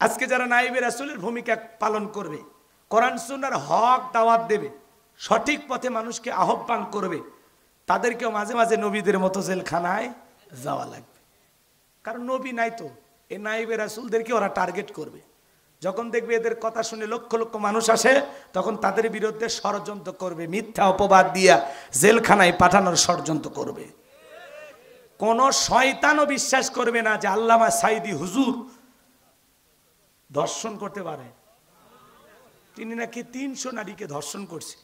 আজকে যারা নাইবে রাসূলের ভূমিকা পালন করবে, কোরআন সুন্নাহর হক দাওয়াত দেবে, সঠিক পথে মানুষকে আহ্বান করবে, তাদেরকেও মাঝে মাঝে নবীদের মতো জেলখানায় যাওয়া লাগবে। কারণ নবী নাই তো, এই নাইবে রাসূলদেরকে ওরা টার্গেট করবে। যখন দেখবে এদের কথা শুনে লক্ষ লক্ষ মানুষ আসে, তখন তাদের বিরুদ্ধে ষড়যন্ত্র করবে, মিথ্যা অপবাদ দিয়া জেলখানায় পাঠানোর ষড়যন্ত্র করবে। কোন শয়তানও বিশ্বাস করবে না যে আল্লামা সাঈদী হুজুর ধর্ষণ করতে পারে। তিনি নাকি 300 নারীকে ধর্ষণ করছে।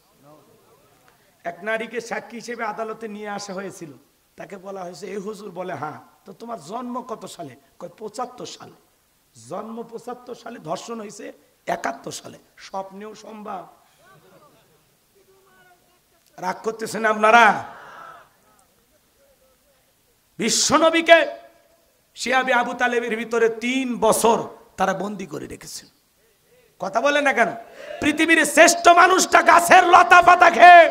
এক নারীকে সাক্ষী হিসেবে আদালতে নিয়ে আসা হয়েছিল। তাকে বলা হয়েছে, এই হুজুর বলে, হ্যাঁ, তো তোমার জন্ম কত সালে? কয় 75 সালে। জন্ম 75 সালে, ধর্ষণ হয়েছে 71 সালে। স্বপ্নেও সম্ভব? রাগ করতেছেন আপনারা? বিশ্বনবীকে শিহাবে আবু তালেবের ভিতরে 3 বছর তারা বন্দী করে রেখেছেন। কথা বলে না কেন? পৃথিবীর শ্রেষ্ঠ মানুষটা গাছের লতা পাতা খেয়ে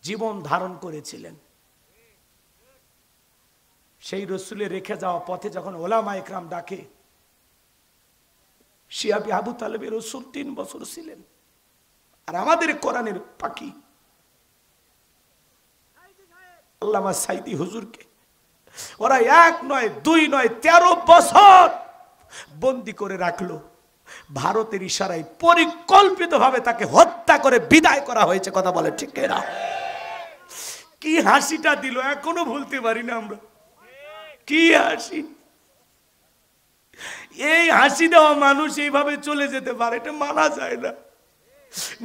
জীবন ধারণ করেছিলেন। সেই রসুলের রেখে যাওয়া পথে যখন ওলামা ইকরাম ডাকে, শিহাবে আবু তালেবের রসুল 3 বছর ছিলেন। আর আমাদের কোরআনের পাখি আল্লামা সাঈদী হুজুরকে ওরা 1 নয় 2 নয় 13 বছর বন্দী করে রাখলো। ভারতের ইশারায় পরিকল্পিতভাবে তাকে হত্যা করে বিদায় করা হয়েছে। কথা বলে ঠিক না? কি হাসিটা দিল, এখনো ভুলতে পারি না আমরা। কি হাসি! এই হাসি দেওয়া মানুষ এইভাবে চলে যেতে পারে, এটা মানা যায় না।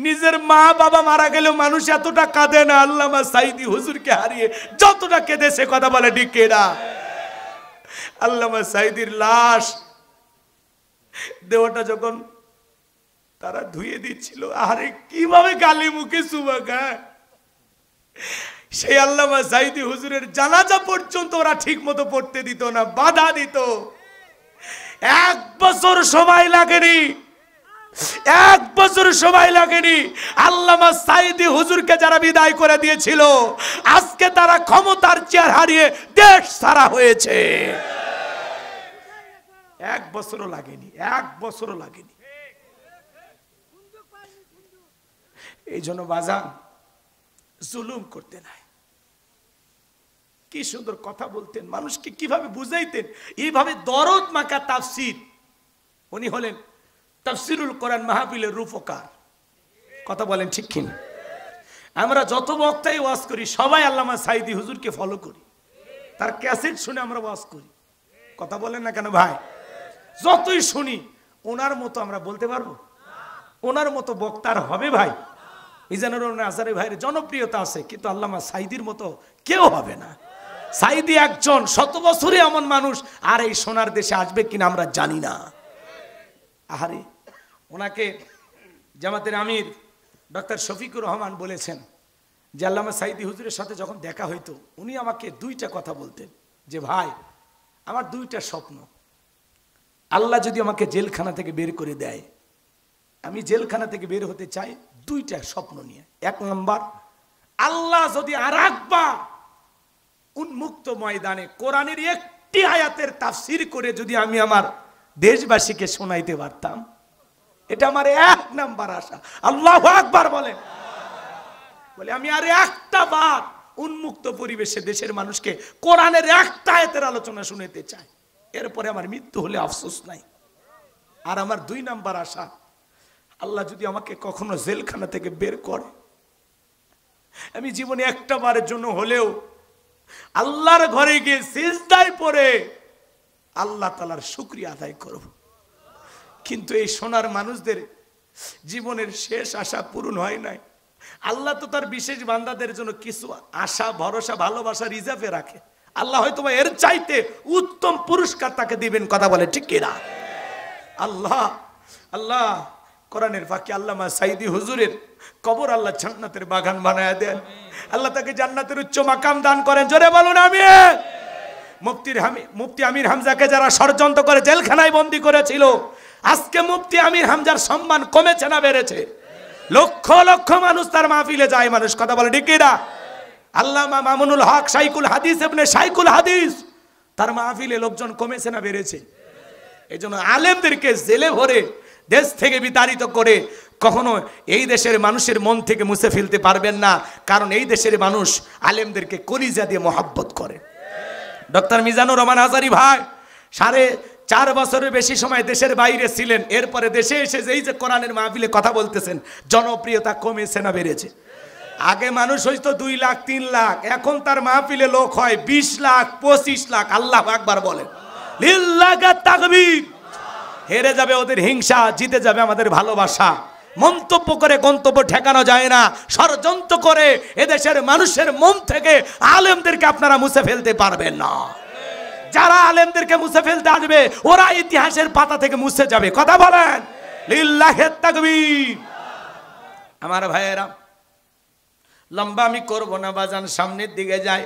নিজের মা বাবা মারা গেলেও মানুষ এতটা কাঁদে না আল্লামা সাঈদী হুজুরকে হারিয়ে যতটা কেঁদেছে। কথা বলে ঠিক না? আল্লামা সাঈদীর লাশ দেহটা যখন তারা ধুয়ে দিচ্ছিল, আরে কিভাবে গালে মুখে চুমা খায়। সেই আল্লামা সাঈদী হুজুরের জানাজা পর্যন্ত ওরা ঠিক মতো পড়তে দিত না, বাধা দিত। 1 বছর সময় লাগেনি, 1 বছর সময় লাগেনি। আল্লামা সাঈদী হুজুরকে যারা বিদায় করে দিয়েছিল, আজকে তারা ক্ষমতার চেয়ার হারিয়ে দেশ ছাড়া হয়েছে। 1 বছরও লাগেনি, 1 বছরও লাগেনি। এই জন্য বাজান জুলুম করতে নাই। কি সুন্দর কথা বলতেন, মানুষকে কিভাবে বুঝাইতেন। এইভাবে দরদ মাখা তাফসীর। উনি হলেন তাফসীরুল কোরআন মাহফিলের রূপকার। কথা বলেন ঠিক কিনা? আমরা যত বক্তাই ওয়াজ করি সবাই আল্লামা সাঈদী হুজুরকে ফলো করি, তার ক্যাসেট শুনে আমরা ওয়াজ করি। কথা বলেন না কেন ভাই? যতই শুনি, ওনার মতো আমরা বলতে পারবো? ওনার মতো বক্তার হবে ভাই? মিজানুর রহমান আজহারী ভাইয়ের জনপ্রিয়তা আছে, কিন্তু আল্লামা সাঈদীর মতো কেউ হবে না। সাঈদী একজন, 100 বছরে এমন মানুষ আর এই সোনার দেশে আসবে কিনা আমরা জানি না। আহারে, ওনাকে জামাতের আমির ডক্টর শফিকুর রহমান বলেছেন যে আল্লামা সাঈদী হুজুরের সাথে যখন দেখা হইতো, উনি আমাকে 2টা কথা বলতেন যে ভাই, আমার 2টা স্বপ্ন। আল্লাহ যদি আমাকে জেলখানা থেকে বের করে দেয়, আমি জেলখানা থেকে বের হতে চাই 2টা স্বপ্ন নিয়ে। 1 নম্বর, আল্লাহ যদি আরেকবার উন্মুক্ত ময়দানে কোরআনের একটি আয়াতের তাফসীর করে যদি আমি আমার দেশবাসীকে শোনাইতে পারতাম, এটা আমার 1 নাম্বার আশা। আল্লাহু আকবার বলেন। বলে আমি আর একটা বার উন্মুক্ত পরিবেশে দেশের মানুষকে কোরআনের একটা আয়াতের আলোচনা শুনাইতে চাই। এরপরে আমার মৃত্যু হলে আফসোস নাই। আর আমার 2 নাম্বার আশা, আল্লাহ যদি আমাকে কখনো জেলখানা থেকে বের করে, আমি জীবনে একটা বারের জন্য হলেও আল্লাহর ঘরে গিয়ে সিজদায় পড়ে আল্লাহ তাআলার শুকরিয়া আদায় করব। কিন্তু এই সোনার মানুষদের জীবনের শেষ আশা পূরণ হয় নাই। আল্লাহ তো তার বিশেষ বান্দাদের জন্য কিছু আশা, ভরসা, ভালোবাসা রিজার্ভে রাখে। আল্লাহ হয়তো এর চাইতে উত্তম পুরস্কার তাকে দিবেন। কথা বলে ঠিক কিনা? আল্লাহ আল্লাহ কোরআনের ফাঁকে আল্লামা সাঈদী হুজুরের কবর আল্লাহ জান্নাতের বাগান বানায় দেন। আল্লাহ তাকে জান্নাতের উচ্চ মাকাম দান করেন। জোরে বলুন আমিন। মুফতি আমির হামজাকে যারা ষড়যন্ত্র করে জেলখানায় বন্দী করেছিল, আজকে মুফতি আমির হামজার সম্মান কমেছে না বেড়েছে? লক্ষ লক্ষ মানুষ তার মাহফিলে যায়। মানুষ কথা বলে ঠিক কিনা? আল্লামা মামুনুল হক শাইখুল হাদিস ইবনে শাইখুল হাদিস, তার মাহফিলে লোকজন কমেছে না বেড়েছে? এই জন্য আলেমদেরকে জেলে ভরে দেশ থেকে বিতাড়িত করে কখনো এই দেশের মানুষের মন থেকে মুছে ফেলতে পারবেন না, কারণ এই দেশের মানুষ আলেমদেরকে কলিজা দিয়ে মহাব্বত করে। ডক্টর মিজানুর রহমান আজারি ভাই 4.5 বছরের বেশি সময় দেশের বাইরে ছিলেন, এরপরে দেশে এসে এই যে কোরআনের মাহফিলে কথা বলতেছেন, জনপ্রিয়তা কমেছে না বেড়েছে? আগে মানুষ হইতো 2 লাখ 3 লাখ, এখন তার মাহফিলে লোক হয় 20 লাখ 25 লাখ। আল্লাহু আকবার বলেন, লিল্লাহি তাকবীর। হেরে যাবে ওদের হিংসা, জিতে যাবে আমাদের ভালোবাসা। মন্তব্য করে গন্তব্য ঠেকানো যায় না, ষড়যন্ত্র করে এদেশের মানুষের মন থেকে আলেমদেরকে আপনারা মুছে ফেলতে পারবেন না। যারা আলেমদেরকে মুছে ফেলতে আসবে ওরা ইতিহাসের পাতা থেকে মুছে যাবে। কথা বলেন, লিল্লাহি তাকবীর। আমার ভাইয়েরা, লম্বা আমি করব না বাজান, সামনের দিকে যাই।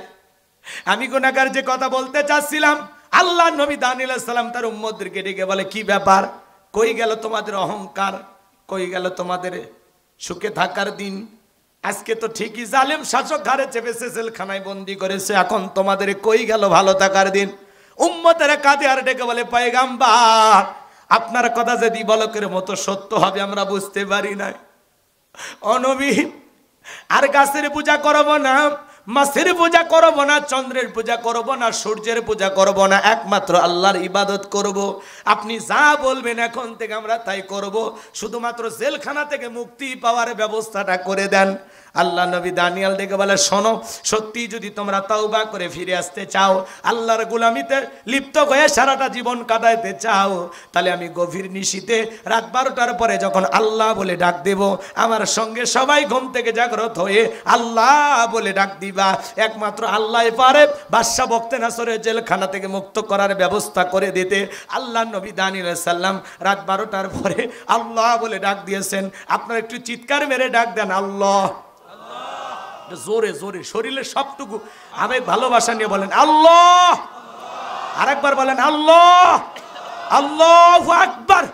আমি গুনাহগার যে কথা বলতে চাচ্ছিলাম, আল্লাহ নবী দানিয়েল আলাইহিস সালাম তার উম্মতদেরকে ডেকে বলে, কি ব্যাপার, কই গেল তোমাদের অহংকার, কই গেল তোমাদের সুখে থাকার দিন? আজকে তো ঠিকই জালেম শাসক ঘরে চেপেছে, জেলখানায় বন্দি করেছে, এখন তোমাদের কই গেল ভালো থাকার দিন? উম্মতেরা কাঁদে আর ডেকে বলে, পয়গম্বর আপনার কথা যে দিবালকের মতো সত্য হবে আমরা বুঝতে পারি নাই। ও নবী, আর গাছের পূজা করব না, মাছের পূজা করব না, চন্দ্রের পূজা করব না, সূর্যের পূজা করব না, একমাত্র আল্লাহর ইবাদত করব। আপনি যা বলবেন এখন থেকে আমরা তাই করব, শুধুমাত্র জেলখানা থেকে মুক্তি পাওয়ার ব্যবস্থাটা করে দেন। আল্লাহ নবী দানিয়েল ডেকে বলে, শোনো, সত্যি যদি তোমরা তওবা করে ফিরে আসতে চাও, আল্লাহর গোলামিতে লিপ্ত হয়ে সারাটা জীবন কাটাইতে চাও, তাহলে আমি গভীর নিশীতে রাত 12টার পরে যখন আল্লাহ বলে ডাক দেব, আমার সঙ্গে সবাই ঘুম থেকে জাগ্রত হয়ে আল্লাহ বলে ডাক দিবা। একমাত্র আল্লাহই পারে বাদশাহ বখতেনাছরের জেলখানা থেকে মুক্ত করার ব্যবস্থা করে দিতে। আল্লাহ নবী দানিয়েল আলাইহিস সালাম রাত 12টার পরে আল্লাহ বলে ডাক দিয়েছেন। আপনারা একটু চিৎকার মেরে ডাক দেন, আল্লাহ। জোরে জোরে শরীরের সবটুকু আবেগ ভালোবাসা নিয়ে বলেন, আল্লাহ। আরেকবার বলেন, আল্লাহ। আল্লাহু আকবার।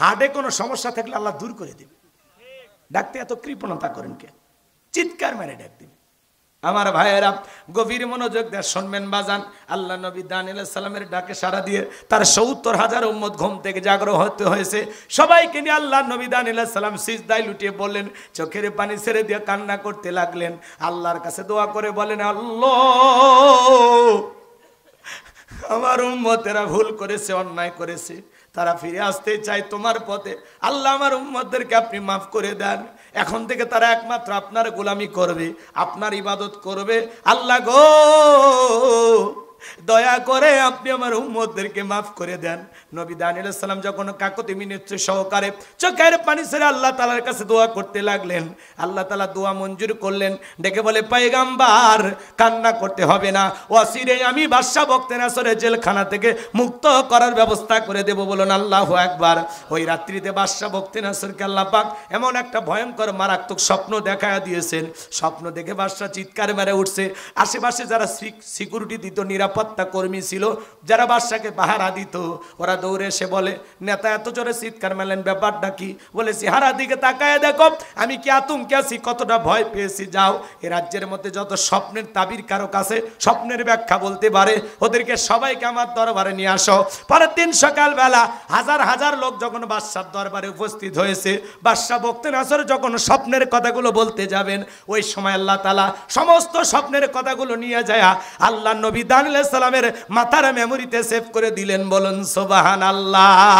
হার্টে কোনো সমস্যা থাকলে আল্লাহ দূর করে দিবে। ডাকতে এত কৃপণতা করেন কে? চিৎকার মেরে ডাক দিবে। আমার ভাইয়েরা, গভীর মনোযোগ দিয়ে শুনবেন বাজান। আল্লাহ নবী দানিয়েল আলাইহিস সালামের ডাকে সাড়া দিয়ে তার ৭০,০০০ উম্মত ঘুম থেকে জাগ্রত হতে হয়েছে। সবাইকে নিয়ে আল্লাহ নবী দানিয়েল আলাইহিস সালাম সিজদায় লুটিয়ে বললেন, চোখের পানি ছেড়ে দিয়ে কান্না করতে লাগলেন। আল্লাহর কাছে দোয়া করে বলেন, আল্লাহ, আমার উম্মতেরা ভুল করেছে, অন্যায় করেছে, তারা ফিরে আসতে চায় তোমার পথে। আল্লাহ, আমার উম্মতদেরকে আপনি মাফ করে দেন। এখন থেকে তারা একমাত্র আপনার গোলামি করবে, আপনার ইবাদত করবে। আল্লাহ গো, দয়া করে আপনি আমার উম্মতদেরকে মাফ করে দেন। নবী দানিয়েল আলাইহিস সালাম যখন কাকুতি মিনতি সহকারে চোখের পানি ছেড়ে আল্লাহ তাআলার কাছে দোয়া করতে লাগলেন, আল্লাহ তাআলা দোয়া মঞ্জুর করলেন। ডেকে বলে, পয়গম্বর কান্না করতে হবে না, অচিরে আমি বাদশাহ বখতেনাছরের জেলখানা থেকে মুক্ত করার ব্যবস্থা করে দেব। বলুন আল্লাহু আকবার। ওই রাত্রিতে বাদশাহ বখতেনাছরকে আল্লাহ পাক এমন একটা ভয়ঙ্কর মারাত্মক স্বপ্ন দেখায়া দিয়েছেন। স্বপ্ন দেখে বাদশাহ চিৎকার মেরে উঠছে। আশেপাশে যারা সিকিউরিটি দিত, নিরাপত্তা কর্মী ছিল, যারা বাদশাকে পাহারা দিত, ওরা দৌড়ে এসে বলে, নেতা এত জোরে চিৎকার মারলেন, ব্যাপারটা কি? বলে, চেহারা দিকে তাকায় দেখো, আমি কি আতঙ্কে আছি, কতটা ভয় পেয়েছি। যাও, এ রাজ্যের মধ্যে যত স্বপ্নের তাবির কারক আছে, স্বপ্নের ব্যাখ্যা বলতে পারে, ওদেরকে সবাইকে আমার দরবারে নিয়ে আসো। পরের দিন সকালবেলা হাজার হাজার লোক যখন বাদশার দরবারে উপস্থিত হয়েছে, বাদশাহ বখতেনাছর যখন স্বপ্নের কথাগুলো বলতে যাবেন, ওই সময় আল্লাহ তাআলা সমস্ত স্বপ্নের কথাগুলো নিয়ে যায় আল্লাহ নবী দানিয়েল আলাইহিস সালামের মাথার মেমোরিতে সেভ করে দিলেন। বলুন সুবহানাল্লাহ।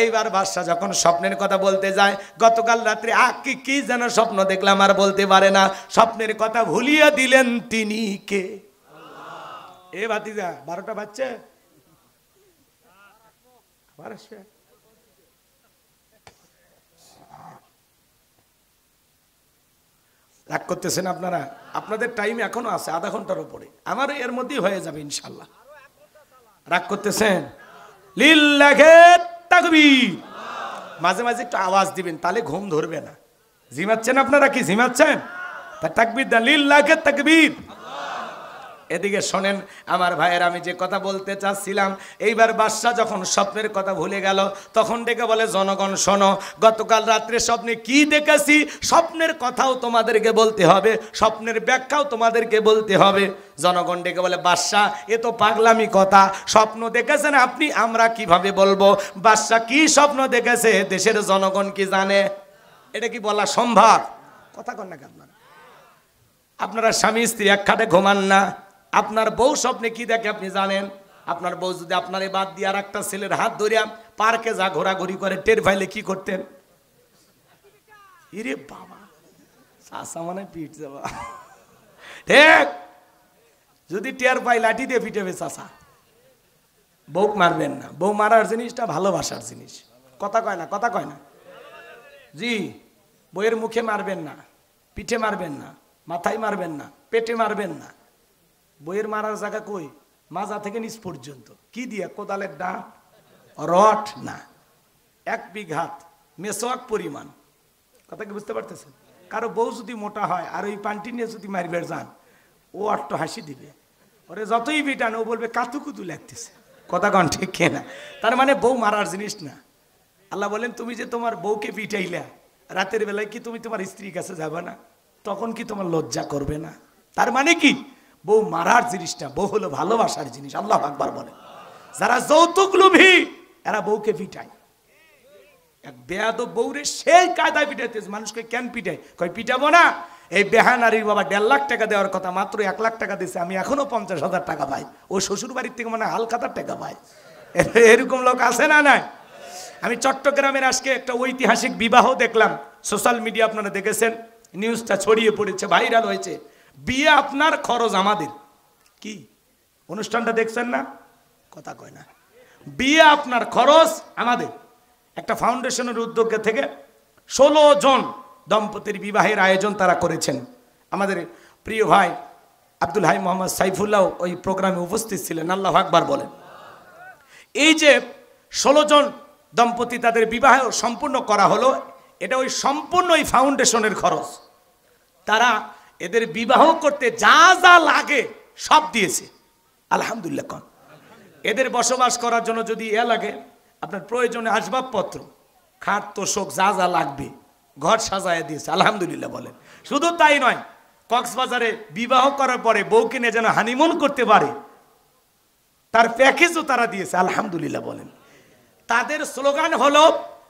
এইবার বাদশা যখন স্বপ্নের কথা বলতে যায়, গতকাল রাত্রে কি যেন স্বপ্ন দেখলাম আর বলতে পারে না, স্বপ্নের কথা ভুলিয়ে দিলেন তিনি কে? এ ভাতিজা, 12টা বাজছে, রাগ করতেছেন আপনারা? আপনাদের টাইম এখনো আছে, আধা ঘন্টার উপরে, আমার এর মধ্যেই হয়ে যাবে ইনশাল্লাহ। রাগ করতেছেন? লিল্লাহি তাকবীর। মাঝে মাঝে একটু আওয়াজ দিবেন, তাহলে ঘুম ধরবে না। জিমাচ্ছেন আপনারা? কি জিমাচ্ছেন? তা তাকবীর দেন, লিল্লাহি তাকবীর। এদিকে শোনেন আমার ভাইয়ের, আমি যে কথা বলতে চাচ্ছিলাম, এইবার বাদশা যখন স্বপ্নের কথা ভুলে গেল তখন ডেকে বলে, জনগণ শোনো, গতকাল রাত্রে স্বপ্নে কি দেখেছি স্বপ্নের কথাও তোমাদেরকে বলতে হবে, স্বপ্নের ব্যাখ্যাও তোমাদেরকে বলতে হবে। জনগণ ডেকে বলে, বাদশা এ তো পাগলামি কথা, স্বপ্ন দেখেছেন আপনি, আমরা কিভাবে বলবো? বাদশা কি স্বপ্ন দেখেছে দেশের জনগণ কি জানে? এটা কি বলা সম্ভব? কথা কন না কেন? আপনারা স্বামী স্ত্রী এক খাটে ঘুমান না, আপনার বউ স্বপ্নে কি দেখে আপনি জানেন? আপনার বউ যদি আপনার বাদ দিয়ে আর একটা ছেলের হাত ধরিয়া পার্কে যা ঘোরাঘুরি করে টের পাইলে কি করতেন? ইরে বাবা, চাষা মানে পিট যাবা, ঠিক? যদি টের পাই লাঠি দিয়ে পিটাবে চাষা। বউ মারবেন না, বউ মারার জিনিসটা ভালোবাসার জিনিস। কথা কয় না, কথা কয় না জি। বউয়ের মুখে মারবেন না, পিঠে মারবেন না, মাথায় মারবেন না, পেটে মারবেন না। বইয়ের মারার জায়গা কই? মাজা থেকে নিচ পর্যন্ত। কি দিয়ে? কোদালের ডাঁট, রড না, 1 বিঘাত মেসোয়াক পরিমাণ। কথা কি বুঝতে পারতেছেন? কারো বউ যদি মোটা হয় আর ওই পান্টি নিয়ে যদি মারবে যান, ও অট্ট হাসি দিবে, ওরে যতই বিটান ও বলবে কাতুকুতু লাগতেছে। কথা কন ঠিক না? তার মানে বউ মারার জিনিস না। আল্লাহ বলেন, তুমি যে তোমার বউকে পিটাইলা, রাতের বেলায় কি তুমি তোমার স্ত্রীর কাছে যাবে না? তখন কি তোমার লজ্জা করবে না? তার মানে কি? বউ মারার জিনিসটা, বউ হলো ভালোবাসার জিনিস। আল্লাহু আকবার বলে। যারা যৌতুক লোভী এরা বউকে পিটায়। এক বেয়াদব বউরে সেই কায়দায় পিটাইতেছে। মানুষকে কেন পিটায়? কই পিটাবো না। এই বেহানারির বাবা 1.5 লাখ টাকা দেওয়ার কথা, মাত্র 1 লাখ টাকা দিয়েছে, আমি এখনো 50,000 টাকা পাই। ও শ্বশুর বাড়ির থেকে মানে হালখাতার টাকা পায়। এরকম লোক আছে না? নাই। আমি চট্টগ্রামের আজকে একটা ঐতিহাসিক বিবাহ দেখলাম, সোশ্যাল মিডিয়া আপনারা দেখেছেন, নিউজটা ছড়িয়ে পড়েছে, ভাইরাল হয়েছে। বিয়ে আপনার, খরচ আমাদের। কি অনুষ্ঠানটা দেখছেন না? কথা কয় না। বিয়ে আপনার, খরচ আমাদের। একটা ফাউন্ডেশনের উদ্যোগে থেকে 16 জন দম্পতির বিবাহের আয়োজন তারা করেছেন। আমাদের প্রিয় ভাই আব্দুল হাই মোহাম্মদ সাইফুল্লাহ ওই প্রোগ্রামে উপস্থিত ছিলেন। আল্লাহু আকবার বলেন। এই যে 16 জন দম্পতি তাদের বিবাহ সম্পূর্ণ করা হলো, এটা ওই সম্পূর্ণ ওই ফাউন্ডেশনের খরচ। তারা এদের বিবাহ করতে যা যা লাগে সব দিয়েছে। আলহামদুলিল্লাহ। কোন এদের বসবাস করার জন্য যদি লাগে, আপনার প্রয়োজনে আসবাবপত্র, খাট তোষক যা যা লাগবে ঘর সাজায় দিয়েছে। আলহামদুলিল্লাহ বলেন। শুধু তাই নয়, কক্সবাজারে বিবাহ করার পরে বউকে নিয়ে যেন হানিমুন করতে পারে তার প্যাকেজও তারা দিয়েছে। আলহামদুলিল্লাহ বলেন। তাদের স্লোগান হলো,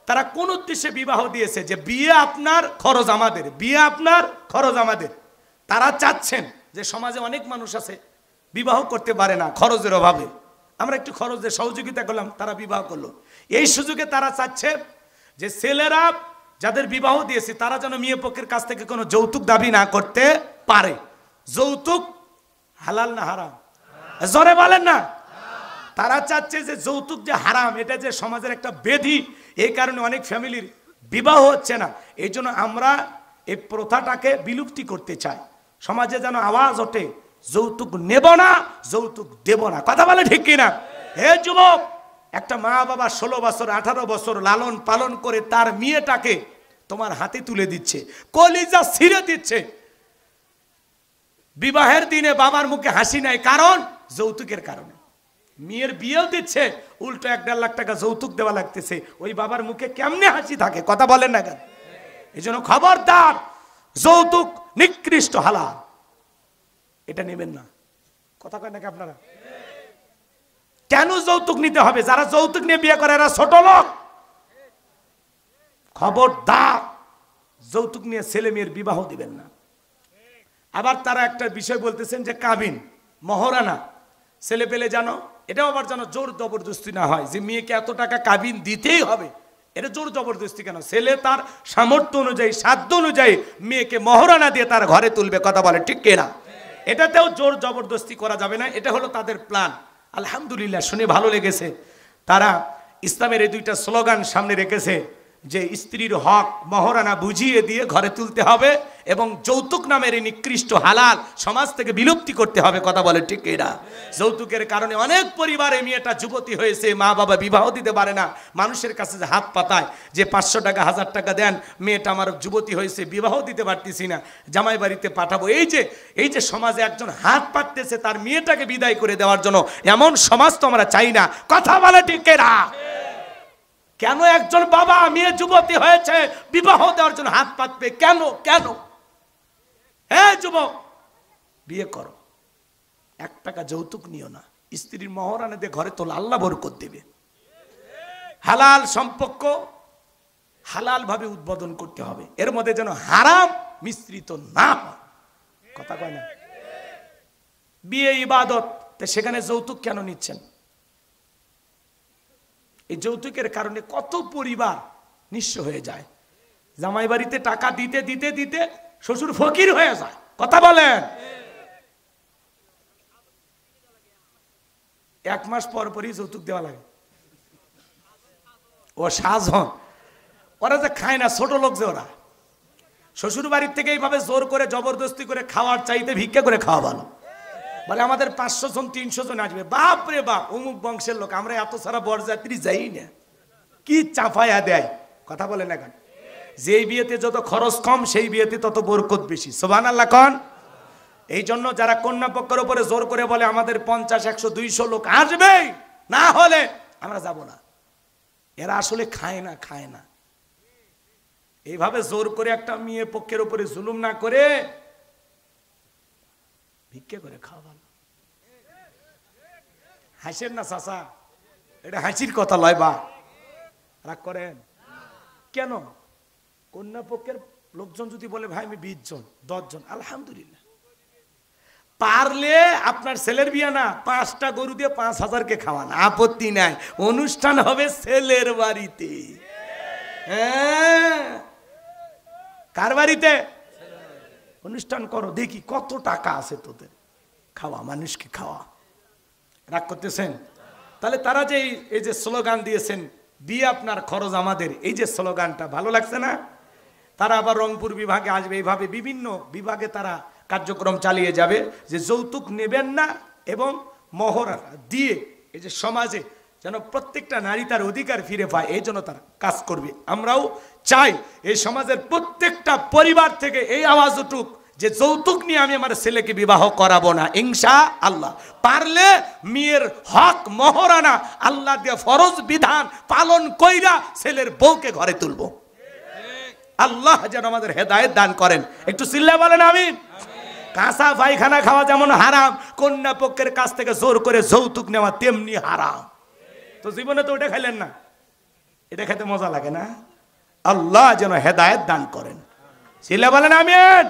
তারা কোন উদ্দেশ্যে বিবাহ দিয়েছে? যে বিয়ে আপনার, খরচ আমাদের। বিয়ে আপনার, খরচ আমাদের। তারা চাচ্ছেন যে সমাজে অনেক মানুষ আছে বিবাহ করতে পারে না খরচের অভাবে, আমরা একটু খরচের সহযোগিতা করলাম, তারা বিবাহ করলো। এই সুযোগে তারা চাচ্ছে যে ছেলেরা যাদের বিবাহ দিয়েছে তারা যেন মেয়ে পক্ষের কাছ থেকে কোনো যৌতুক দাবি না করতে পারে। যৌতুক হালাল না হারাম? জোরে বলেন না। তারা চাচ্ছে যে যৌতুক যে হারাম, এটা যে সমাজের একটা ব্যাধি, এই কারণে অনেক ফ্যামিলির বিবাহ হচ্ছে না। এই জন্য আমরা এই প্রথাটাকে বিলুপ্তি করতে চাই। সমাজে যেন আওয়াজ ওঠে, যৌতুক নেব না, যৌতুক দেব না। কথা বলে ঠিক কিনা? হে যুবক, একটা মা বাবা 16 বছর 18 বছর লালন পালন করে তার মেয়েটাকে তোমার হাতে তুলে দিচ্ছে, কলিজা ছিঁড়ে দিচ্ছে। বিবাহের দিনে বাবার মুখে হাসি নাই, কারণ যৌতুকের কারণে। মেয়ের বিয়েও দিচ্ছে, উল্টো 1.5 লাখ টাকা যৌতুক দেওয়া লাগতেছে। ওই বাবার মুখে কেমনে হাসি থাকে? কথা বলেন না কেন? এই জন্য খবরদার, যৌতুক নিকৃষ্ট, হালাল, এটা নেবেন না। কথা কয় নাকি আপনারা? কেন যৌতুক নিতে হবে? যারা যৌতুক নিয়ে বিয়ে করে এরা ছোট লোক। খবরদার, যৌতুক নিয়ে ছেলে মেয়ের বিবাহ দিবেন না। আবার তারা একটা বিষয় বলতেছেন যে কাবিন, মহরানা, ছেলে পেলে জানো, এটাও আবার যেন জোর জবরদস্তি না হয় যে মেয়েকে এত টাকা কাবিন দিতেই হবে। এটা জোর জবরদস্তি কেন? ছেলে তার সামর্থ্য অনুযায়ী, সাধ্য অনুযায়ী মেয়েকে মহরানা দিয়ে তার ঘরে তুলবে। কথা বলে ঠিক কিনা? এটাতেও জোর জবরদস্তি করা যাবে না। এটা হলো তাদের প্ল্যান। আলহামদুলিল্লাহ, শুনে ভালো লেগেছে। তারা ইসলামের এই 2টা স্লোগান সামনে রেখেছে যে স্ত্রীর হক মহরানা বুঝিয়ে দিয়ে ঘরে তুলতে হবে এবং যৌতুক নামের এই নিকৃষ্ট হালাল সমাজ থেকে বিলুপ্তি করতে হবে। কথা বলে ঠিক এরা? যৌতুকের কারণে অনেক পরিবারে মেয়েটা যুবতী হয়েছে, মা বাবা বিবাহ দিতে পারে না, মানুষের কাছে যে হাত পাতায় যে 500 টাকা 1000 টাকা দেন, মেয়েটা আমার যুবতী হয়েছে, বিবাহ দিতে পারতেছি না, জামাই বাড়িতে পাঠাবো। এই যে সমাজে একজন হাত পাততেছে তার মেয়েটাকে বিদায় করে দেওয়ার জন্য, এমন সমাজ তো আমরা চাই না। কথা বলে ঠিক এরা? কেন একজন বাবা মেয়ে যুবতী হয়েছে বিবাহ দেওয়ার জন্য হাত পাতবে? কেন? হ্যাঁ যুবক, বিয়ে করো, 1 টাকা যৌতুক নিও না, স্ত্রীর মহরানা দিয়ে ঘরে তোলা, আল্লাহ বরকত দেবে। হালাল সম্পর্ক হালাল ভাবে উদ্বোধন করতে হবে, এর মধ্যে যেন হারাম মিশ্রিত না হয়। কথা কয় না? বিয়ে ইবাদত, সেখানে যৌতুক কেন নিচ্ছেন? এই যৌতুকের কারণে কত পরিবার নিঃস্ব হয়ে যায়। জামাই বাড়িতে টাকা দিতে দিতে দিতে শ্বশুর ফকির হয়ে যায়। কথা বলেন? 1 মাস পর পরই যৌতুক দেওয়া লাগে। ও সাজন, ওরা যে খায় না, ছোট লোক যে ওরা, শ্বশুর বাড়ির থেকে এইভাবে জোর করে জবরদস্তি করে খাওয়ার চাইতে ভিক্ষা করে খাওয়া ভালো। বলে আমাদের 500 জন 300 জন আসবে, বাপ রে বাপ, অমুক বংশের লোক, আমরা এত সারা বরযাত্রী যাই না, কি চাপায়া দেয়। কথা বলে না কেন? যেই বিয়েতে যত খরচ কম সেই বিয়েতে তত বরকত বেশি। সুবহানাল্লাহ কোন? এই জন্য যারা কন্যা পক্ষের উপরে জোর করে বলে আমাদের 50 100 200 লোক আসবে, না হলে আমরা যাব না, এরা আসলে খায় না। এইভাবে জোর করে একটা মেয়ে পক্ষের উপরে জুলুম না করে ভিক্ষা করে খাওয়া ভালো। হাসেন না চাচা, এটা হাসির কথা লয়। বা রাগ করেন কেন? কন্যা পক্ষের লোকজন যদি বলে ভাই আমি 20 জন 10 জন, আলহামদুলিল্লাহ। পারলে আপনার ছেলের বিয়ে না, 5টা গরু দিয়ে 5000কে খাওয়ান, আপত্তি নাই। অনুষ্ঠান হবে ছেলের বাড়িতে। হ্যাঁ, কার বাড়িতে? অনুষ্ঠান করো, দেখি কত টাকা আছে তোদের, খাওয়া, মানুষকে খাওয়া। রাগ করতেছেন? তাহলে তারা যে এই যে স্লোগান দিয়েছেন, বিয়ে আপনার খরচ আমাদের, এই যে স্লোগানটা ভালো লাগছে না? তারা আবার রংপুর বিভাগে আসবে, এইভাবে বিভিন্ন বিভাগে তারা কার্যক্রম চালিয়ে যাবে যে যৌতুক নেবেন না এবং মহরানা দিয়ে এই যে সমাজে যেন প্রত্যেকটা নারী তার অধিকার ফিরে পায়, এই জন্য তারা কাজ করবে। আমরাও চাই এই সমাজের প্রত্যেকটা পরিবার থেকে এই আওয়াজ উঠুক যে যৌতুক নিয়ে আমি আমার ছেলেকে বিবাহ করাবো না, ইনশাআল্লাহ। পারলে মেয়ের হক মহরানা আল্লাহ দিয়ে ফরজ বিধান পালন কইরা ছেলের বউকে ঘরে তুলবো। আল্লাহ যেন আমাদের হেদায়েত দান করেন। একটু চিল্লা বলেন আমিন। কাঁচা পায়খানা খাওয়া যেমন হারাম, কন্যা পক্ষের কাছ থেকে জোর করে যৌতুক নেওয়া তেমনি হারাম। তো জীবনে তো ওটা খাইলেন না, এটা খেতে মজা লাগে না? আল্লাহ যেন হেদায়েত দান করেন। চিল্লা বলেন আমিন।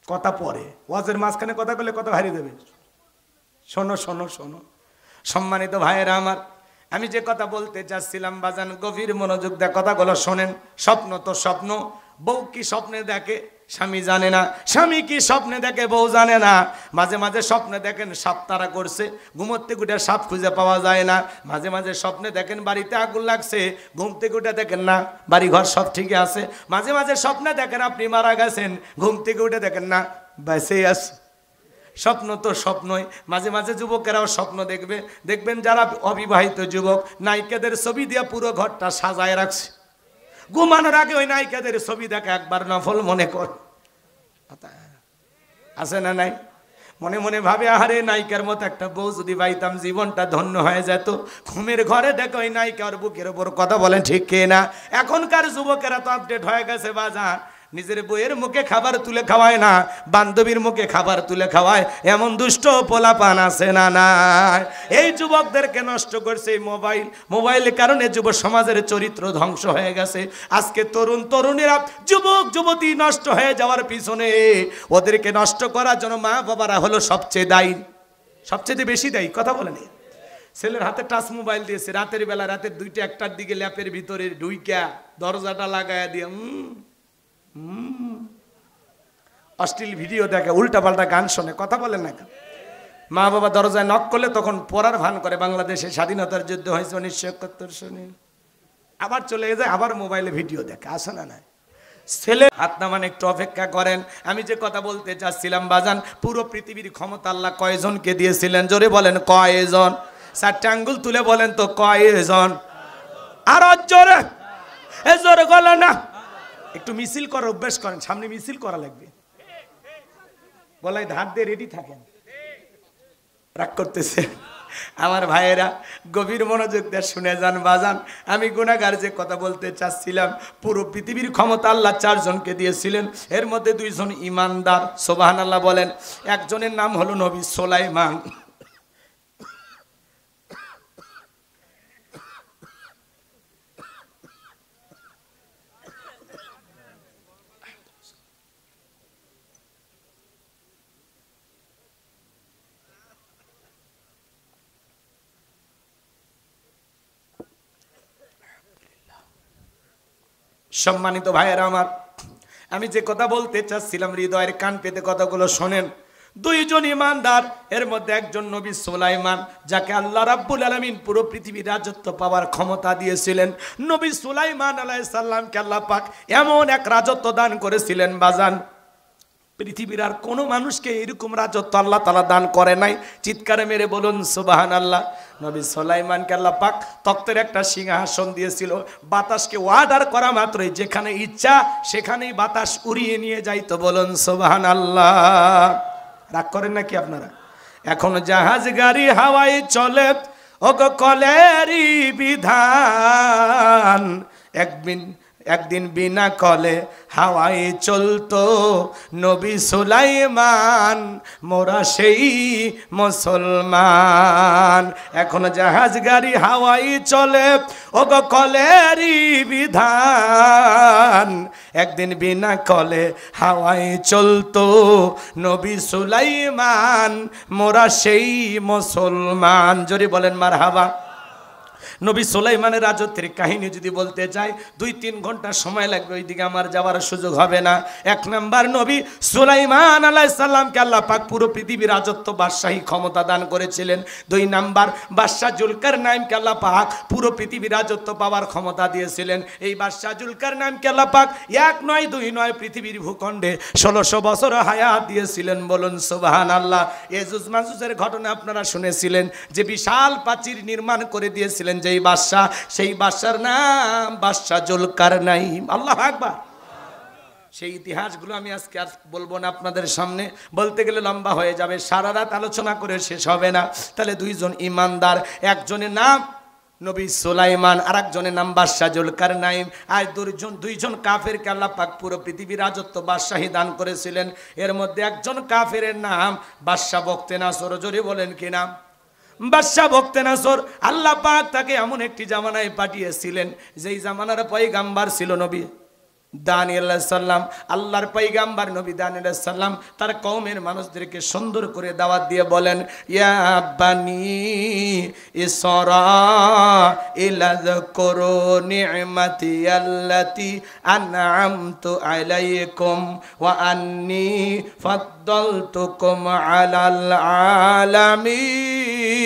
কথা পরে ওয়াজের মাঝখানে কথা বলে কথা হারিয়ে দেবে। শোনো শোনো শোনো সম্মানিত ভাইয়েরা আমার, আমি যে কথা বলতে চাচ্ছিলাম বাজান, গভীর মনোযোগ দিয়ে কথাগুলো শোনেন। স্বপ্ন তো স্বপ্ন, বউ কি স্বপ্নে দেখে স্বামী জানে না, স্বামী কি স্বপ্নে দেখে বউ জানে না। মাঝে মাঝে স্বপ্নে দেখেন সাপ তারা করছে, ঘুমোতে গুটে সাপ খুঁজে পাওয়া যায় না। মাঝে মাঝে স্বপ্নে দেখেন বাড়িতে আগুন লাগছে, ঘুমতে গুটে দেখেন না বাড়ি ঘর সব ঠিকই আছে। মাঝে মাঝে স্বপ্নে দেখেন আপনি মারা গেছেন, ঘুম থেকে উঠে দেখেন না বেঁচে আছে। স্বপ্ন তো স্বপ্নই। মাঝে মাঝে যুবকেরাও স্বপ্ন দেখবে, দেখবেন যারা অবিবাহিত যুবক নায়িকাদের ছবি দিয়ে পুরো ঘরটা সাজায় রাখছে, ঘুমানোর আগে ওই নায়িকাদের ছবি দেখে একবার নফল মনে কর। আছে না নাই? মনে মনে ভাবে আহারে নায়িকার মতো একটা বউ যদি পাইতাম জীবনটা ধন্য হয়ে যেত। ঘুমের ঘরে দেখো ওই নায়িকার বুকের ওপর কথা বলেন ঠিক কে না? এখনকার যুবকেরা তো আপডেট হয়ে গেছে বাজার, নিজের বইয়ের মুখে খাবার তুলে খাওয়ায় না, বান্ধবীর মুখে খাবার তুলে খাওয়ায়, এমন দুষ্ট পোলাপান আছে না নাই? এই যুবকদেরকে নষ্ট করছে এই মোবাইল। মোবাইলের কারণে যুব সমাজের চরিত্র ধ্বংস হয়ে গেছে। আজকে তরুণ তরুণীরা যুবক যুবতী নষ্ট হয়ে যাওয়ার পিছনে ওদেরকে নষ্ট করার জন্য মা বাবারা হলো সবচেয়ে দায়ী, সবচেয়ে বেশি দায়ী। কথা বলেন? ছেলের হাতে টাচ মোবাইল দিয়েছে, রাতের বেলা রাতের 2টা 1টার দিকে ল্যাপের ভিতরে ঢুইকা দরজাটা লাগাইয়া দিয়ে অশ্লীল ভিডিও দেখে, উল্টা পাল্টা গান শোনে। কথা বলেন না? মা বাবা দরজায় নক করলে তখন পড়ার ভান করে, বাংলাদেশে স্বাধীনতার যুদ্ধ হয়েছে 1971 সনে, আবার চলে যায়, আবার মোবাইলে ভিডিও দেখে। আসে না নাই? ছেলে হাত নামান, একটু অপেক্ষা করেন। আমি যে কথা বলতে চাচ্ছিলাম বাজান, পুরো পৃথিবীর ক্ষমতা আল্লাহ কয়জনকে দিয়েছিলেন? জোরে বলেন কয়জন? 4টে আঙ্গুল তুলে বলেন তো কয়জন? আর জোরে, এ জোরে বলো না। একটু মিছিল করার অভ্যাস করেন, সামনে মিছিল করা লাগবে। গলায় ধার দিয়ে রেডি থাকেন। রাগ করতেছে আমার ভাইয়েরা, গভীর মনোযোগ দিয়ে শুনে যান বাজান। আমি গুনাহগার যে কথা বলতে চাচ্ছিলাম, পুরো পৃথিবীর ক্ষমতা আল্লাহ 4 জনকে দিয়েছিলেন। এর মধ্যে 2 জন ইমানদার, সুবহানাল্লাহ বলেন। একজনের নাম হলো নবী সুলাইমান। সম্মানিত ভাইয়েরা আমার, আমি যে কথা বলতে চাচ্ছিলাম, হৃদয়ের কান পেতে কথাগুলো শোনেন। 2 জন ইমানদার, এর মধ্যে একজন নবী সুলাইমান, যাকে আল্লাহ রাব্বুল আলামিন পুরো পৃথিবীর রাজত্ব পাওয়ার ক্ষমতা দিয়েছিলেন। নবী সুলাইমান আলাইহিস সালামকে আল্লাহ পাক এমন এক রাজত্ব দান করেছিলেন বাজান, পৃথিবীর আর কোনো মানুষকে এরকম রাজত্ব আল্লাহ তাআলা দান করে নাই। চিৎকারে মেরে বলুন সুবহানাল্লাহ। নবী সুলাইমানকে আল্লাহ পাক তক্তের একটা সিংহাসন দিয়েছিল। বাতাসকে অর্ডার করা মাত্রই যেখানে ইচ্ছা সেখানেই বাতাস উড়িয়ে নিয়ে যাইতো। বলুন সুবহানাল্লাহ। রাগ করেন নাকি আপনারা? এখন জাহাজ গাড়ি হাওয়ায় চলে, ওগো কলেরই বিধান। একদিন বিনা কলে হাওয়ায় চলতো নবী সুলাইমান, মোরা সেই মুসলমান। এখন জাহাজ গাড়ি হাওয়ায় চলে, ওগো কলেরই বিধান। একদিন বিনা কলে হাওয়ায় চলতো নবী সুলাইমান, মোরা সেই মুসলমান। জোরে বলেন মারহাবা। নবী সুলাইমানের রাজত্বের কাহিনী যদি বলতে চাই 2-3 ঘন্টা সময় লাগবে, ওইদিকে আমার যাওয়ার সুযোগ হবে না। 1 নাম্বার, নবী সুলাইমান আলাইহিস সালামকে আল্লাহ পাক পুরো পৃথিবীর রাজত্ব বাদশাহী ক্ষমতা দান করেছিলেন। 2 নাম্বার, বাদশাহ জুলকারনাইনকে আল্লাহ পাক পুরো পৃথিবীর রাজত্ব পাওয়ার ক্ষমতা দিয়েছিলেন। এই বাদশাহ জুলকারনাইনকে আল্লাহ পাক 1 নয় 2 নয় পৃথিবীর ভূখণ্ডে 1600 বছর হায়াত দিয়েছিলেন। বলুন সুবহানাল্লাহ। ইয়াজুজ মাজুজের ঘটনা আপনারা শুনেছিলেন, যে বিশাল প্রাচীর নির্মাণ করে দিয়েছিলেন যেই বাদশা, সেই বাদশার নাম বাদশাহ জুলকারনাইন। আল্লাহু আকবার। সেই ইতিহাসগুলো আমি আজকে আর বলবো না আপনাদের সামনে, বলতে গেলে লম্বা হয়ে যাবে, সারা রাত আলোচনা করে শেষ হবে না। তাহলে 2 জন ইমানদার, একজনের নাম নবী সুলাইমান, আর একজনের নাম বাদশাহ জুলকারনাইন। আর 2 জন কাফেরকে আল্লাহ পাক পুরো পৃথিবীর রাজত্ব বাদশাহী দান করেছিলেন। এর মধ্যে একজন কাফেরের নাম বাদশাহ বখতেনাসর। জোরে বলেন কি নাম? বাদশাহ বখতেনাসর। আল্লাহ পাক তাকে এমন একটি জামানায় পাঠিয়েছিলেন, যেই জামানার পয়গাম্বার ছিল নবী দানিয়েল আলাইহিস সালাম। আল্লাহর পয়গাম্বার নবী দানিয়েল আলাইহিস সালাম তার কওমের মানুষদেরকে সুন্দর করে দাওয়াত দিয়ে বলেন, ইয়া বানি ইসরাঈল যাকুরু নি'মাতি আল্লাতী আন'আমতু আলাইকুম ওয়া আন্নী ফাদ্দালতুকুম আলাল আলামিন।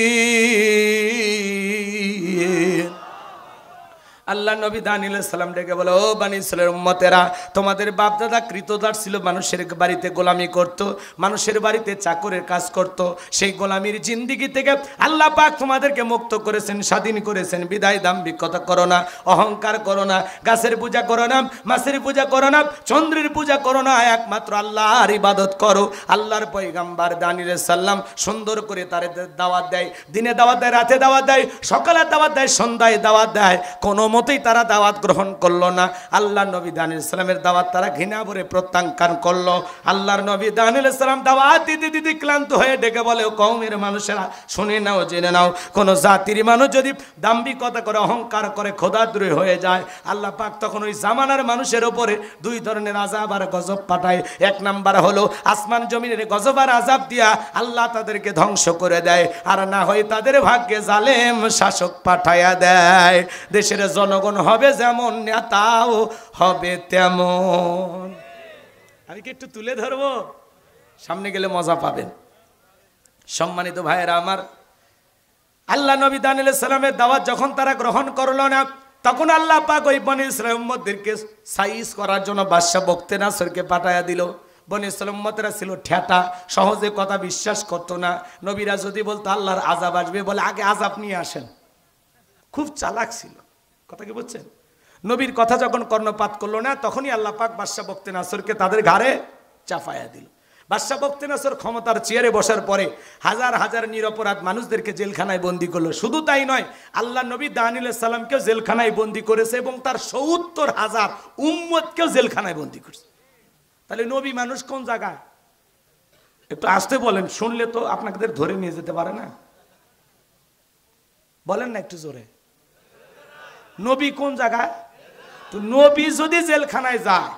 আল্লাহ নবী দানিয়েল আলাইহিস সালাম ডেকে বলে, ও বনি ইসরাইলের উম্মতেরা, তোমাদের বাপদাদা কৃতদাস ছিল, মানুষের বাড়িতে গোলামি করত, মানুষের বাড়িতে চাকরের কাজ করত। সেই গোলামির জিন্দেগি থেকে আল্লাহ পাক তোমাদেরকে মুক্ত করেছেন, স্বাধীন করেছেন। বিদায় দাম্ভিকতা করো না, অহংকার করো না, গাছের পূজা করো না, মাছের পূজা করো না, চন্দ্রের পূজা করো না, একমাত্র আল্লাহর ইবাদত করো। আল্লাহর পয়গাম্বার দানিয়েল আলাইহিস সালাম সুন্দর করে তার দাওয়াত দেয়, দিনে দাওয়াত দেয়, রাতে দাওয়াত দেয়, সকালে দাওয়াত দেয়, সন্ধ্যায় দাওয়াত দেয়। কোনো মতেই তারা দাওয়াত গ্রহণ করলো না। আল্লাহ নবী দানিয়েল আলাইহিস সালামের দাওয়াত তারা ঘৃণা ভরে প্রত্যাখ্যান করলো। আল্লাহর নবী দানিয়েল আলাইহিস সালাম দাওয়াত দিতে দিতে ক্লান্ত হয়ে ডেকে বলে, ও কওমের মানুষেরা, শুনে নাও, জেনে নাও, কোন জাতির মানুষ যদি দাম্ভিকতা করে, অহংকার করে, খোদাদ্রোহী হয়ে যায়, আল্লাহ পাক তখন ওই জামানার মানুষের উপরে 2 ধরনের আযাব আর গজব পাঠায়। 1 নাম্বার হলো আসমান জমিনের গজব আর আযাব দিয়া আল্লাহ তাদেরকে ধ্বংস করে দেয়, আর না হয় তাদের ভাগ্যে জালেম শাসক পাঠায়া দেয়। দেশের জনগণ হবে যেমন, নেতাও হবে তেমন। আমি কি একটু তুলে ধরবো? সামনে গেলে মজা পাবেন। সম্মানিত ভাইয়েরা আমার, আল্লাহ নবী দানিয়েল আলাইহিস সালামের দাওয়াত যখন তারা গ্রহণ করলো না, তখন আল্লাহ পাক ওই বনি ইসরাইল উম্মতদেরকে সাইজ করার জন্য বাদশা বক্তে নাসরকে পাঠায়া দিল। বনি ইসরাইল উম্মতরা ছিল ঠেটা, সহজে কথা বিশ্বাস করতো না। নবীরা যদি বলতো আল্লাহর আযাব আসবে, বলে আগে আযাব নিয়ে আসেন। খুব চালাক ছিল, কথা কি বুঝছেন? নবীর কথা যখন কর্ণপাত করলো না, তখনই আল্লাহ পাক বাদশা বক্তে নাসরকে তাদের ঘাড়ে চাপায়া দিল। বাদশা বক্তে নাসর ক্ষমতার চেয়ারে বসার পরে হাজার হাজার নিরপরাধ মানুষদেরকে জেলখানায় বন্দী করলো। শুধু তাই নয়, আল্লাহ নবী দানিয়েল আলাইহিস সালামকেও জেলখানায় বন্দী করেছে এবং তার ৭০,০০০ উম্মতকেও জেলখানায় বন্দী করেছে। তাহলে নবী মানুষ কোন জায়গায়? একটু আসতে বলেন, শুনলে তো আপনাদের ধরে নিয়ে যেতে পারে না। বলেন না একটু জোরে, নবী কোন জায়গায়? তো নবী যদি জেলখানায় যায়